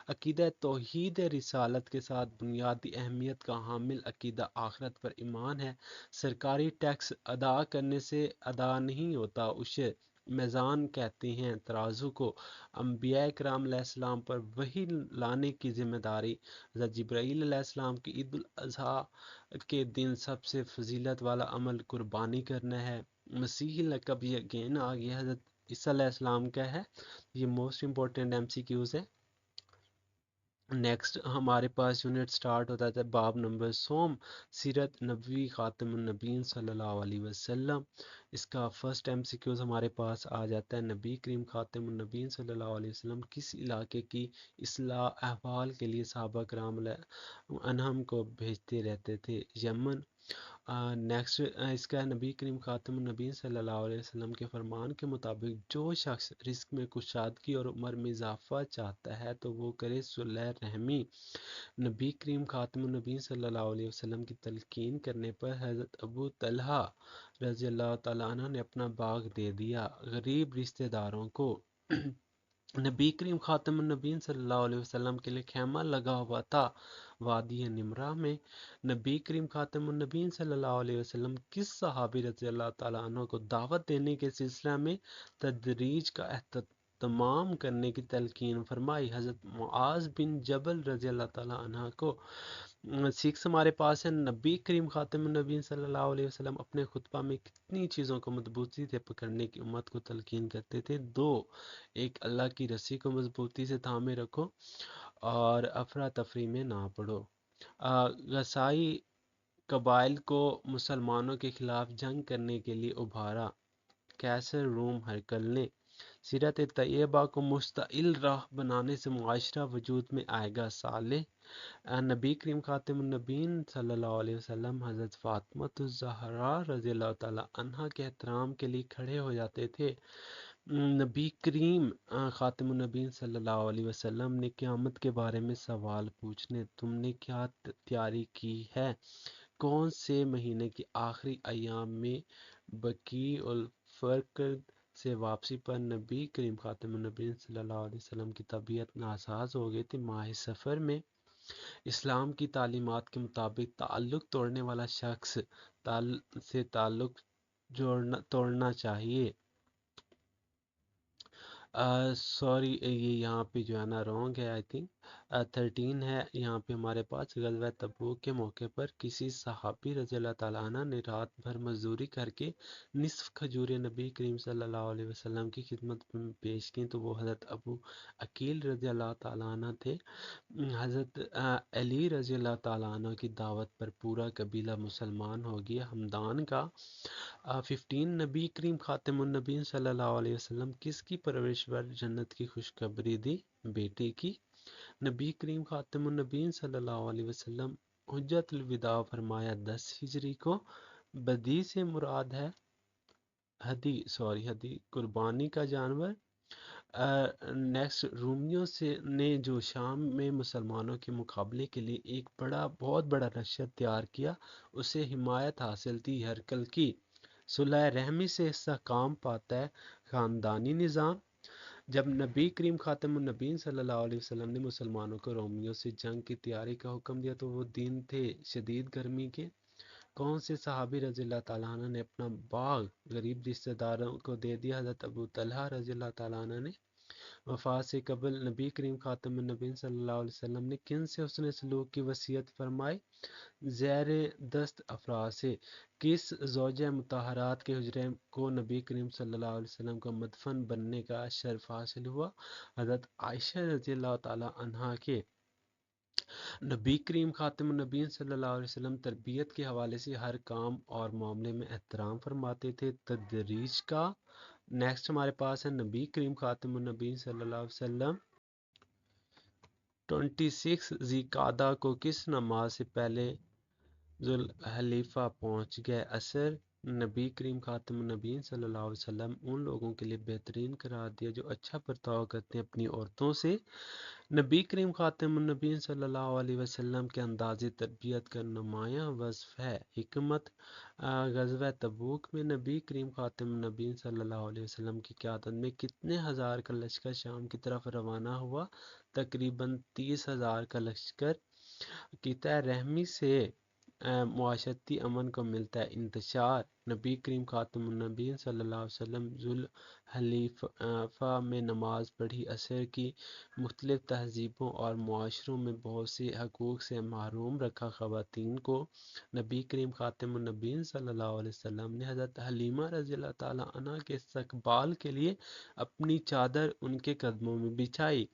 عقیدہ توحید رسالت کے ساتھ بنیادی اہمیت کا حامل عقیدہ آخرت پر ایمان ہے۔ سرکاری ٹیکس ادا کرنے سے ادا نہیں ہوتا عشر۔ میزان کہتے ہیں ترازو کو۔ انبیاء کرام علیہ السلام پر وحی لانے کی ذمہ داری۔ حضرت جبرائیل علیہ السلام کی عید الاضحیٰ کے دن سب سے فضیلت والا عمل قربانی کرنا ہے۔ مسیحی لقب یہ اگین آ گیا حضرت عیسیٰ علیہ السلام کا ہے۔ یہ موسٹ امپورٹنٹ MCQs ہے۔ نیکسٹ ہمارے پاس یونٹ سٹارٹ ہوتا ہے باب نمبر سوم، سیرت نبوی خاتم النبیین صلی اللہ علیہ وسلم۔ اس کا فرسٹ MCQs ہمارے پاس آ جاتا ہے نبی کریم خاتم النبیین صلی اللہ علیہ وسلم کس علاقے کی اصلاح احوال کے لیے صحابہ کرام علیہ عنہم کو بھیجتے رہتے تھے؟ یمن۔ نیکسٹ اس کا نبی کریم خاتم النبیین صلی اللہ علیہ وسلم کے فرمان کے مطابق جو شخص رزق میں کشادگی اور عمر میں اضافہ چاہتا ہے تو وہ کرے صلح رحمی۔ نبی کریم خاتم النبیین صلی اللہ علیہ وسلم کی تلقین کرنے پر حضرت ابو طلحہ رضی اللہ تعالیٰ عنہ نے اپنا باغ دے دیا غریب رشتہ داروں کو۔ نبی کریم خاتم النبیین صلی اللہ علیہ وسلم کے لیے خیمہ لگا ہوا تھا وادی نمرہ میں۔ نبی کریم خاتم النبیین صلی اللہ علیہ وسلم کس صحابی رضی اللہ تعالیٰ عنہ کو دعوت دینے کے سلسلہ میں تدریج کا اہتمام کرنے کی تلقین فرمائی؟ حضرت معاذ بن جبل رضی اللہ تعالیٰ عنہ کو۔ 6 ہمارے پاس ہے، نبی کریم خاتم النبیین صلی اللہ علیہ وسلم اپنے خطبہ میں کتنی چیزوں کو مضبوطی سے پکڑنے کی امت کو تلقین کرتے تھے؟ 2۔ ایک، اللہ کی رسی کو مضبوطی سے تھامے رکھو اور افراتفری میں نہ پڑو۔ غسائی قبائل کو مسلمانوں کے خلاف جنگ کرنے کے لیے ابھارا قیصر روم ہرقل نے۔ سیرت طیبہ کو مستعل راہ بنانے سے معاشرہ وجود میں آئے گا صالح۔ نبی کریم خاتم النبیین صلی اللہ علیہ وسلم حضرت فاطمہ الزہرا رضی اللہ تعالیٰ عنہ کے احترام کے لیے کھڑے ہو جاتے تھے۔ نبی کریم خاتم النبیین صلی اللہ علیہ وسلم نے قیامت کے بارے میں سوال پوچھنے تم نے کیا تیاری کی ہے؟ کون سے مہینے کے آخری ایام میں بقیع الفرقد سے واپسی پر نبی کریم خاتم النبیین صلی اللہ علیہ وسلم کی طبیعت ناساز ہو گئی تھی؟ ماہ سفر میں۔ اسلام کی تعلیمات کے مطابق تعلق توڑنے والا شخص سے تعلق توڑنا چاہیے۔ سوری یہ یہاں پہ جو ہے نا رونگ ہے، آئی تھنک 13 ہے یہاں پہ ہمارے پاس۔ غزوہ تبوک کے موقع پر کسی صحابی رضی اللہ تعالیٰ عنہ نے رات بھر مزدوری کر کے نصف کھجوریں نبی کریم صلی اللہ علیہ وسلم کی خدمت میں پیش کی تو وہ حضرت ابو عقیل رضی اللہ تعالیٰ عنہ تھے۔ حضرت علی رضی اللہ تعالیٰ عنہ کی دعوت پر پورا قبیلہ مسلمان ہو گیا۔ ہمدان کا 15 نبی کریم خاتم النبیین صلی اللہ علیہ وسلم کس کی پرورش پر جنت کی خوشخبری دی؟ بیٹے کی۔ نبی کریم خاتم النبیین صلی اللہ علیہ وسلم حجۃ الوداع فرمایا 10 ہجری کو۔ بدی سے مراد ہے ہدی قربانی کا جانور۔ نیکسٹ، رومیوں نے جو شام میں مسلمانوں کے مقابلے کے لیے ایک بہت بڑا لشکر تیار کیا اسے حمایت حاصل تھی ہرقل کی۔ صلح رحمی سے استحکام پاتا ہے خاندانی نظام۔ جب نبی کریم خاتم النبیین صلی اللہ علیہ وسلم نے مسلمانوں کو رومیوں سے جنگ کی تیاری کا حکم دیا تو وہ دن تھے شدید گرمی کے۔ کون سے صحابی رضی اللہ تعالیٰ عنہ نے اپنا باغ غریب رشتہ داروں کو دے دیا؟ حضرت ابو طلحہ رضی اللہ تعالیٰ عنہ نے۔ وفات سے قبل نبی کریم خاتم النبیین صلی اللہ علیہ وسلم نے کن سے حسن سلوک کی وصیت فرمائی؟ زیر دست افراد سے کس زوجہ مطہرات کے حجرے کو نبی کریم صلی اللہ علیہ وسلم کا مدفن بننے کا شرف حاصل ہوا؟ حضرت عائشہ رضی اللہ تعالیٰ عنہا کے۔ نبی کریم خاتم النبیین صلی اللہ علیہ وسلم تربیت کے حوالے سے ہر کام اور معاملے میں احترام فرماتے تھے۔ تدریج کا نیکسٹ ہمارے پاس ہے نبی کریم خاتم النبیین صلی اللہ علیہ وسلم 26 ذی قعدہ کو کس نماز سے پہلے ذوالحلیفہ پہنچ گئے؟ عصر۔ نبی کریم خاتم النبیین صلی اللہ علیہ وسلم ان لوگوں کے لیے بہترین قرار دیا جو اچھا برتاؤ کرتے ہیں اپنی عورتوں سے۔ نبی کریم خاتم النبیین صلی اللہ علیہ وسلم کے انداز تربیت کا نمایاں وصف ہے حکمت۔ غزوہ تبوک میں نبی کریم خاتم النبیین صلی اللہ علیہ وسلم کی قیادت میں کتنے ہزار کا لشکر شام کی طرف روانہ ہوا؟ تقریباً 30,000 کا لشکر۔ قطع رحمی سے معاشرتی امن کو ملتا ہے انتشار۔ نبی کریم خاتم النبیین صلی اللہ علیہ وسلم ذوالحلیفہ میں نماز پڑھی۔ عصر کی مختلف تہذیبوں اور معاشروں میں بہت سے حقوق سے محروم رکھا خواتین کو نبی کریم خاتم النبیین صلی اللہ علیہ وسلم نے حضرت حلیمہ رضی اللہ تعالیٰ عنہ کے استقبال کے لیے اپنی چادر ان کے قدموں میں بچھائی۔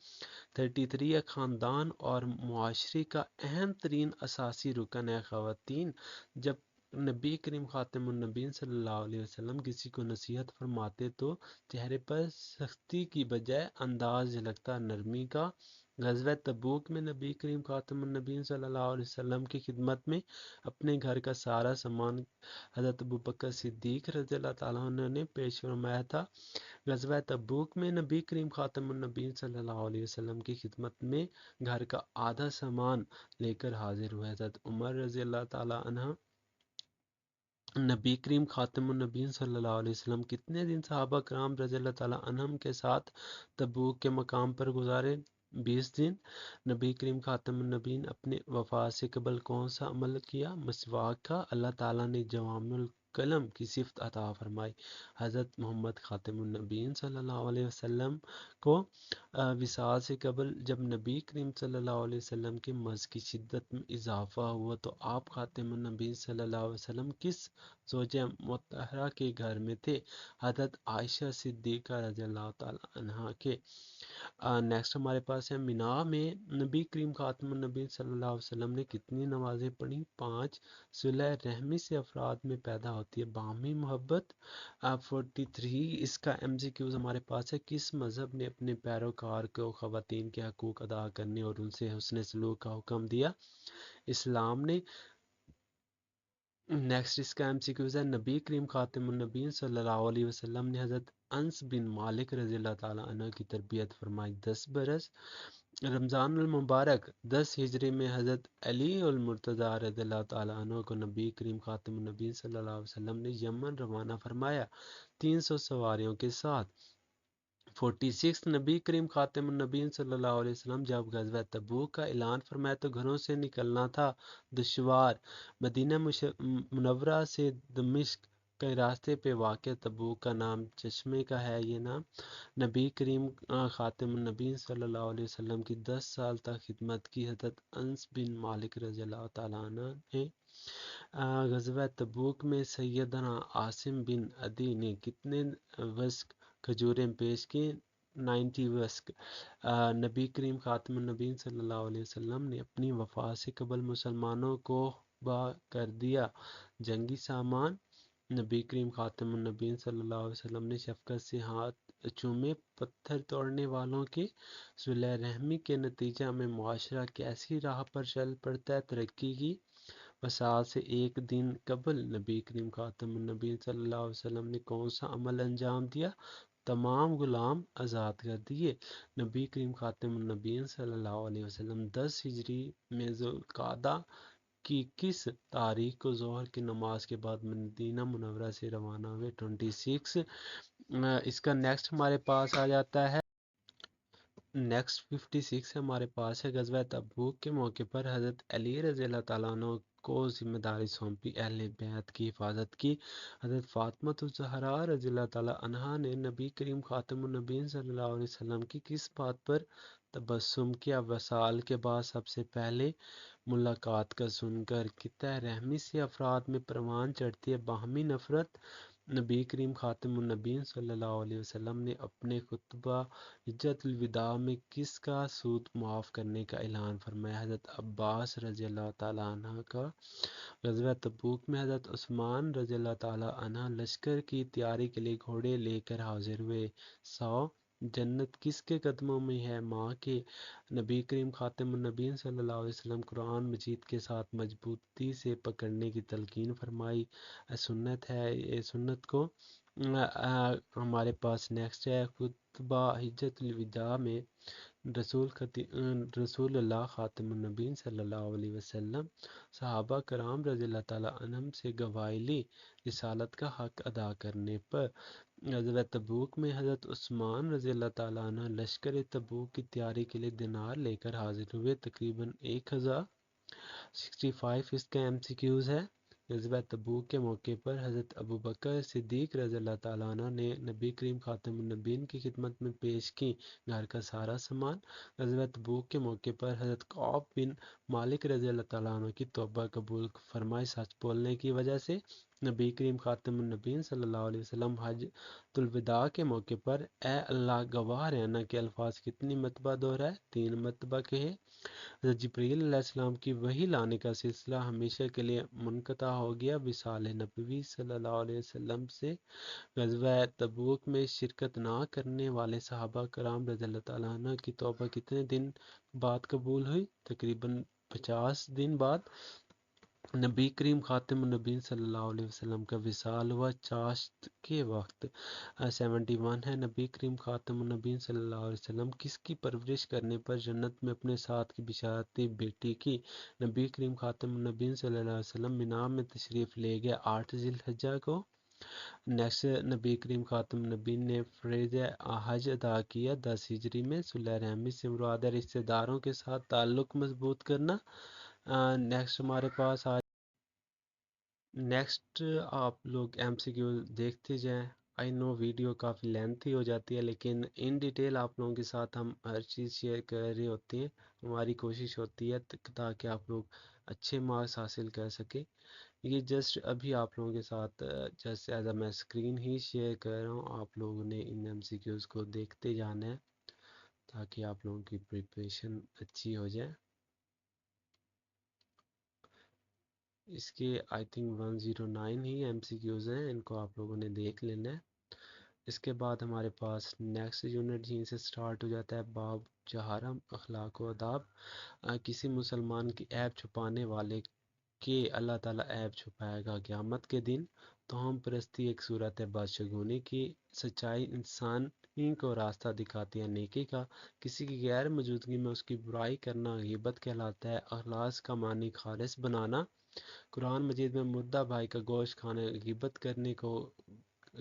33 خاندان اور معاشرے کا اہم ترین اساسی رکن ہے خواتین۔ جب نبی کریم خاتم النبیین صلی اللہ علیہ وسلم کسی کو نصیحت فرماتے تو چہرے پر سختی کی بجائے انداز جھلکتا نرمی کا۔ غزوہ تبوک میں نبی کریم خاتم النبیین صلی اللہ علیہ وسلم کی خدمت میں اپنے گھر کا سارا سامان حضرت ابوبکر صدیق رضی اللہ تعالیٰ عنہ نے پیش فرمایا تھا۔ غزوہ تبوک میں نبی کریم خاتم النبیین صلی اللہ علیہ وسلم کی خدمت میں گھر کا آدھا سامان لے کر حاضر ہوئے۔ حضرت عمر رضی اللہ تعالیٰ عنہ نبی کریم خاتم النبیین صلی اللہ علیہ وسلم کتنے دن صحابہ کرام رضی اللہ تعالیٰ عنہم کے ساتھ تبوک کے مقام پر گزارے؟ 20 دن۔ نبی کریم خاتم النبیین اپنے وفات سے قبل کون سا عمل کیا؟ مسواک کا۔ اللہ تعالیٰ نے جوامع الکلم کی صفت عطا فرمائی۔ حضرت محمد خاتم النبیین صلی اللہ علیہ وسلم کو وصال سے قبل جب نبی کریم صلی اللہ علیہ وسلم کے مرض کی شدت میں اضافہ ہوا تو آپ خاتم النبیین صلی اللہ علیہ وسلم کس زوجہ مطہرہ کے گھر میں تھے؟ حضرت عائشہ صدیقہ رضی اللہ تعالیٰ عنہا کے۔ نیکسٹ ہمارے پاس ہے مینا میں نبی کریم خاتم النبی صلی اللہ علیہ وسلم نے کتنی نمازیں پڑھی؟ 5۔ صلح رحمی سے افراد میں پیدا ہوتی ہے باہمی محبت۔ 43 اس کا MCQs ہمارے پاس ہے کس مذہب نے اپنے پیروکار کو خواتین کے حقوق ادا کرنے اور ان سے حسن سلوک کا حکم دیا؟ اسلام نے۔ نیکسٹ اس کا MCQs ہے نبی کریم خاتم النبیین صلی اللہ علیہ وسلم نے حضرت انس بن مالک رضی اللہ تعالیٰ عنہ کی تربیت فرمائی 10 برس۔ رمضان المبارک 10 ہجری میں حضرت علی المرتضیٰ رضی اللہ تعالیٰ عنہ کو نبی کریم خاتم النبیین صلی اللہ علیہ وسلم نے یمن روانہ فرمایا 300 سواریوں کے ساتھ۔ 46 نبی کریم خاتم النبیین صلی اللہ علیہ وسلم جب غزوہ تبوک کا اعلان فرمایا تو گھروں سے نکلنا تھا دشوار۔ مدینہ منورہ سے دمشق کے راستے پہ واقع تبوک کا نام چشمے کا ہے۔ یہ نام نبی کریم خاتم النبیین صلی اللہ علیہ وسلم کی 10 سال تک خدمت کی حضرت انس بن مالک رضی اللہ تعالیٰ عنہ نے غزوہ تبوک میں سیدنا عاصم بن عدی نے کتنے وسق کھجوریں پیش کی؟ 90 وسق۔ نبی کریم خاتم النبیین صلی اللہ علیہ وسلم نے اپنی وفات سے قبل مسلمانوں کو با کر دیا جنگی سامان۔ نبی کریم خاتم النبیین صلی اللہ علیہ وسلم نے شفقت سے ہاتھ چومے پتھر توڑنے والوں کے۔ صلح رحمی کے نتیجہ میں معاشرہ کیسی راہ پر چل پڑتا ہے؟ ترقی کی۔ وصال سے ایک دن قبل نبی کریم خاتم النبیین صلی اللہ علیہ وسلم نے کون سا عمل انجام دیا؟ تمام غلام آزاد کر دیے۔ نبی کریم خاتم النبیین صلی اللہ علیہ وسلم 10 ہجری میں ذوالقعدہ کی کس تاریخ کو ظہر کی نماز کے بعد مدینہ منورہ سے روانہ ہوئے؟ 26۔ اس کا نیکسٹ ہمارے پاس آ جاتا ہے نیکسٹ 56 ہمارے پاس ہے غزوہ تبوک کے موقع پر حضرت علی رضی اللہ تعالیٰ عنہ کو ذمہ داری سونپی اہل بیت کی حفاظت کی۔ حضرت فاطمہ الزہرا رضی اللہ تعالیٰ عنہا نے نبی کریم خاتم النبیین صلی اللہ علیہ وسلم کی کس بات پر تبسم کیا؟ وصال کے بعد سب سے پہلے ملاقات کا سن کر قطع رحمی سے افراد میں پروان چڑھتی ہے باہمی نفرت۔ نبی کریم خاتم النبیین صلی اللہ علیہ وسلم نے اپنے خطبہ حجت الوداع میں کس کا سود معاف کرنے کا اعلان فرمایا؟ حضرت عباس رضی اللہ تعالیٰ عنہ کا۔ غزوہ تبوک میں حضرت عثمان رضی اللہ تعالیٰ عنہ لشکر کی تیاری کے لیے گھوڑے لے کر حاضر ہوئے۔ 100 جنت کس کے قدموں میں ہے؟ ماں کے۔ نبی کریم خاتم النبیین صلی اللہ علیہ وسلم قرآن مجید کے ساتھ مضبوطی سے پکڑنے کی تلقین فرمائی۔ سنت ہے، یہ سنت کو ہمارے پاس نیکسٹ ہے خطبہ حجت الوداع میں رسول اللہ خاتم النبیین صلی اللہ علیہ وسلم صحابہ کرام رضی اللہ تعالیٰ عنہم سے گواہی لی رسالت کا حق ادا کرنے پر۔ غزوہ تبوک میں حضرت عثمان رضی اللہ تعالیٰ عنہ لشکر تبوک کی تیاری کے لیے دینار لے کر حاضر ہوئے۔ تقریباً 1065 اس کا MCQs ہے۔ غزوہ تبوک کے موقع پر حضرت ابوبکر صدیق رضی اللہ تعالیٰ عنہ نے نبی کریم خاتم النبیین کی خدمت میں پیش کی گھر کا سارا سامان۔ غزوہ تبوک کے موقع پر حضرت کعب بن مالک رضی اللہ تعالیٰ عنہ کی توبہ قبول فرمائی سچ بولنے کی وجہ سے۔ نبی کریم خاتم النبیین صلی اللہ علیہ وسلم حجۃ الوداع کے موقع پر اے اللہ گواہ رہنا کے الفاظ کتنی مرتبہ دہرائے؟ 3 مرتبہ کہے۔ حضرت جبریل علیہ السلام کی وحی لانے کا سلسلہ ہمیشہ کے لیے منقطع ہو گیا۔ وصال نبوی صلی اللہ علیہ وسلم سے غزوہ تبوک میں شرکت نہ کرنے والے صحابہ کرام رضی اللہ تعالیٰ عنہ کی توبہ کتنے دن بعد قبول ہوئی؟ تقریباً 50 دن بعد۔ نبی کریم خاتم النبیین صلی اللہ علیہ وسلم کا وصال ہوا چاشت کے وقت۔ 71 ہے نبی کریم خاتم النبیین صلی اللہ علیہ وسلم کس کی پرورش کرنے پر جنت میں اپنے ساتھ کی بشارت دی؟ بیٹی کی۔ نبی کریم خاتم النبیین صلی اللہ علیہ وسلم مینا میں تشریف لے گئے 8 ذی الحجہ کو۔ نیکسٹ نبی کریم خاتم النبیین نے فرض حج ادا کیا 10 ہجری میں۔ صلح رحمی سے مراد ہے رشتہ داروں کے ساتھ تعلق مضبوط کرنا۔ نیکسٹ ہمارے پاس نیکسٹ آپ لوگ MCQ دیکھتے جائیں۔ آئی نو ویڈیو کافی لینتھی ہو جاتی ہے لیکن ان ڈیٹیل آپ لوگوں کے ساتھ ہم ہر چیز شیئر کر رہے ہوتے ہیں۔ ہماری کوشش ہوتی ہے تاکہ آپ لوگ اچھے مارکس حاصل کر سکیں۔ یہ جسٹ ابھی آپ لوگوں کے ساتھ جسٹ ایز اے میں اسکرین ہی شیئر کر رہا ہوں۔ آپ لوگوں نے ان MCQs کو دیکھتے جانا ہے تاکہ آپ لوگوں کی پریپریشن اچھی ہو جائے۔ اس کے آئی تھنک 109 ہی MCQs ہیں، ان کو آپ لوگوں نے دیکھ لینا ہے۔ اس کے بعد ہمارے پاس نیکسٹ یونٹ جہیں سے سٹارٹ ہو جاتا ہے باب جہارم اخلاق و آداب۔ کسی مسلمان کی عیب چھپانے والے کے اللہ تعالیٰ عیب چھپائے گا قیامت کے دن۔ توہم پرستی ایک صورت ہے بدشگونی کی۔ سچائی انسان ہی کو راستہ دکھاتی ہے نیکی کا۔ کسی کی غیر موجودگی میں اس کی برائی کرنا غیبت کہلاتا ہے۔ اخلاص کا معنی خالص بنانا۔ قرآن مجید میں مردہ بھائی کا گوشت کھانا غیبت کرنے کو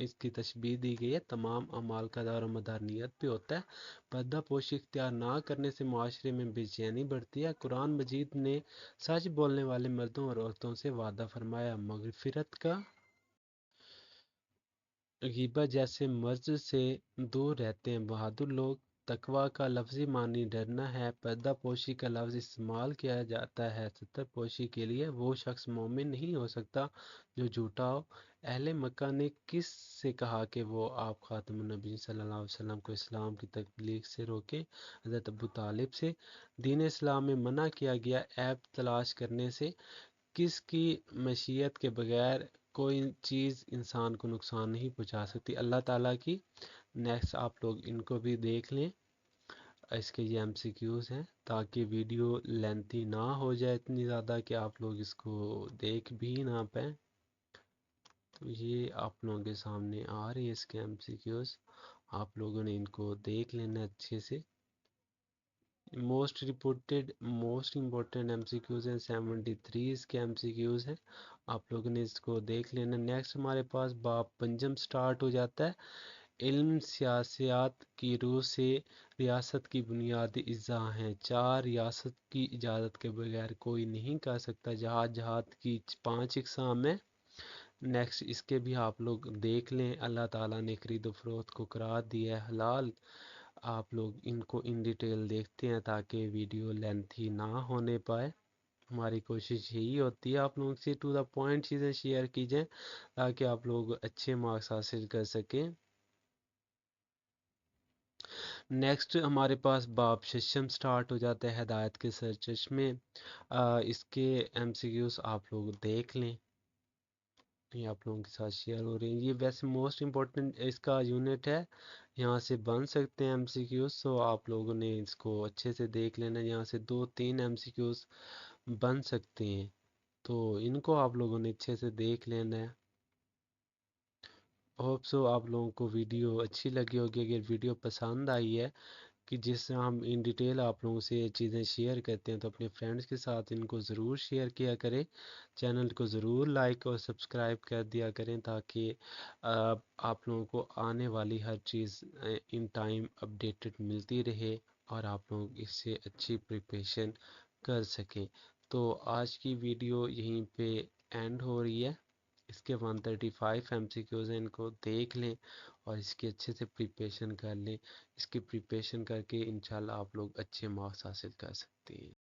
اس کی تشبیہ دی گئی ہے۔ تمام اعمال کا دار و مدار نیت پہ ہوتا ہے۔ پردہ پوشی اختیار نہ کرنے سے معاشرے میں بے چینی بڑھتی ہے۔ قرآن مجید نے سچ بولنے والے مردوں اور عورتوں سے وعدہ فرمایا مغفرت کا۔ غیبت جیسے مرض سے دور رہتے ہیں بہادر لوگ۔ تقوی کا لفظی معنی ڈرنا ہے۔ پردہ پوشی کا لفظ استعمال کیا جاتا ہے ستر پوشی کے لیے۔ وہ شخص مومن نہیں ہو سکتا جو جھوٹا ہو۔ اہل مکہ نے کس سے کہا کہ وہ آپ خاتم النبی صلی اللہ علیہ وسلم کو اسلام کی تبلیغ سے روکیں؟ حضرت ابو طالب سے۔ دین اسلام میں منع کیا گیا عیب تلاش کرنے سے۔ کس کی مشیت کے بغیر کوئی چیز انسان کو نقصان نہیں پہنچا سکتی؟ اللہ تعالیٰ کی۔ نیکسٹ آپ لوگ ان کو بھی دیکھ لیں۔ اس کے یہ MCQs ہیں تاکہ ویڈیو لینتھی نہ ہو جائے اتنی زیادہ کہ آپ لوگ اس کو دیکھ بھی نہ پائیں۔ تو یہ آپ لوگوں کے سامنے آ رہی ہے اس کے MCQs، آپ لوگوں نے ان کو دیکھ لینا اچھے سے۔ موسٹ امپورٹنٹ MCQs ہیں 73 اس کے MCQs ہیں، آپ لوگوں نے اس کو دیکھ لینا۔ نیکسٹ ہمارے پاس باب پنجم سٹارٹ ہو جاتا ہے۔ علم سیاست کی روح سے ریاست کی بنیادی اجزاء ہیں۔ 4 ریاست کی اجازت کے بغیر کوئی نہیں کر سکتا۔ جہاد کی 5 اقسام ہیں۔ نیکسٹ اس کے بھی آپ لوگ دیکھ لیں۔ اللہ تعالیٰ نے خرید و فروخت کو قرار دیا ہے حلال۔ آپ لوگ ان کو ان ڈیٹیل دیکھتے ہیں تاکہ ویڈیو لینتھی نہ ہونے پائے۔ ہماری کوشش یہی ہوتی ہے آپ لوگوں سے ٹو دا پوائنٹ چیزیں شیئر کیجیں تاکہ آپ لوگ اچھے مارکس حاصل کر سکیں۔ نیکسٹ ہمارے پاس باب ششم سٹارٹ ہو جاتا ہے، ہدایت کے سرچشمے۔ اس کے ایم سی کیوز آپ لوگ دیکھ لیں، یہ آپ لوگوں کے ساتھ شیئر ہو رہی ہیں۔ یہ ویسے موسٹ امپورٹنٹ اس کا یونٹ ہے، یہاں سے بن سکتے ہیں ایم سی کیوز، سو آپ لوگوں نے اس کو اچھے سے دیکھ لینا۔ یہاں سے 2-3 ایم سی کیوز بن سکتے ہیں، تو ان کو آپ لوگوں نے اچھے سے دیکھ لینا ہے۔ ہوپ سو آپ لوگوں کو ویڈیو اچھی لگی ہوگی۔ اگر ویڈیو پسند آئی ہے کہ جس سے ہم ان ڈیٹیل آپ لوگوں سے یہ چیزیں شیئر کرتے ہیں تو اپنے فرینڈز کے ساتھ ان کو ضرور شیئر کیا کریں۔ چینل کو ضرور لائک اور سبسکرائب کر دیا کریں تاکہ آپ لوگوں کو آنے والی ہر چیز ان ٹائم اپڈیٹڈ ملتی رہے اور آپ لوگ اس سے اچھی پریپریشن کر سکیں۔ تو آج کی ویڈیو یہیں پہ اینڈ ہو رہی ہے۔ اس کے 135 ایم سی کیوز ہیں، ان کو دیکھ لیں اور اس کی اچھے سے پریپریشن کر لیں۔ اس کی پریپریشن کر کے انشاءاللہ آپ لوگ اچھے مارکس حاصل کر سکتے ہیں۔